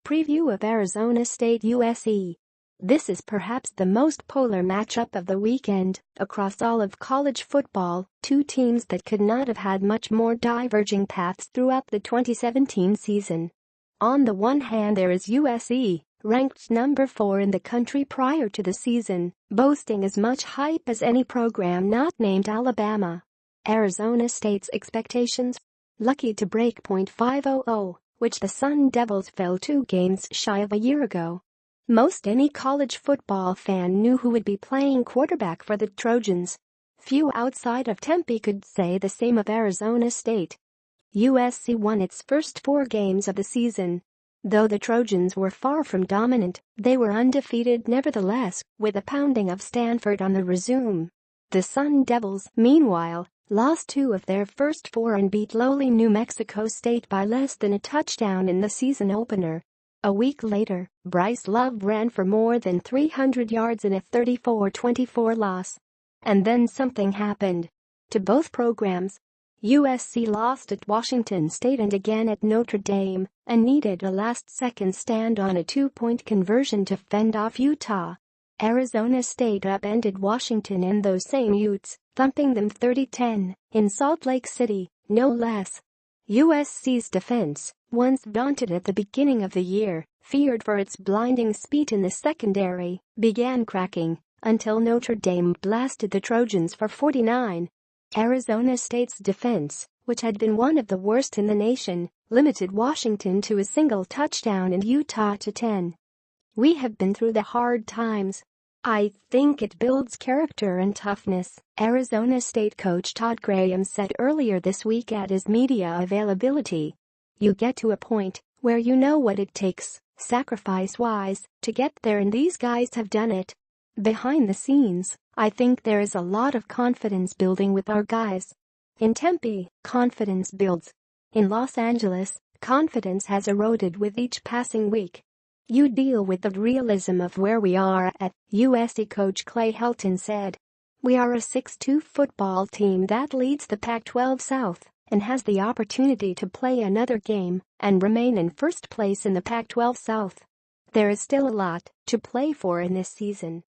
preview of Arizona State-USC. This is perhaps the most polar matchup of the weekend. Across all of college football, two teams that could not have had much more diverging paths throughout the 2017 season. On the one hand, there is USC, ranked number 4 in the country prior to the season, boasting as much hype as any program not named Alabama. Arizona State's expectations? Lucky to break .500, which the Sun Devils fell 2 games shy of a year ago. Most any college football fan knew who would be playing quarterback for the Trojans. Few outside of Tempe could say the same of Arizona State. USC won its first 4 games of the season. Though the Trojans were far from dominant, they were undefeated nevertheless, with a pounding of Stanford on the resume. The Sun Devils, meanwhile, lost 2 of their first 4 and beat lowly New Mexico State by less than a touchdown in the season opener. A week later, Bryce Love ran for more than 300 yards in a 34-24 loss. And then something happened. To both programs. USC lost at Washington State and again at Notre Dame, and needed a last-second stand on a 2-point conversion to fend off Utah. Arizona State upended Washington and those same Utes, thumping them 30-10, in Salt Lake City, no less. USC's defense, once vaunted at the beginning of the year, feared for its blinding speed in the secondary, began cracking, until Notre Dame blasted the Trojans for 49. Arizona State's defense, which had been one of the worst in the nation, limited Washington to a single touchdown and Utah to 10. We have been through the hard times. I think it builds character and toughness, Arizona State coach Todd Graham said earlier this week at his media availability. You get to a point where you know what it takes, sacrifice-wise, to get there, and these guys have done it. Behind the scenes, I think there is a lot of confidence building with our guys. In Tempe, confidence builds. In Los Angeles, confidence has eroded with each passing week. You deal with the realism of where we are at, USC coach Clay Helton said. We are a 6-2 football team that leads the Pac-12 South and has the opportunity to play another game and remain in first place in the Pac-12 South. There is still a lot to play for in this season.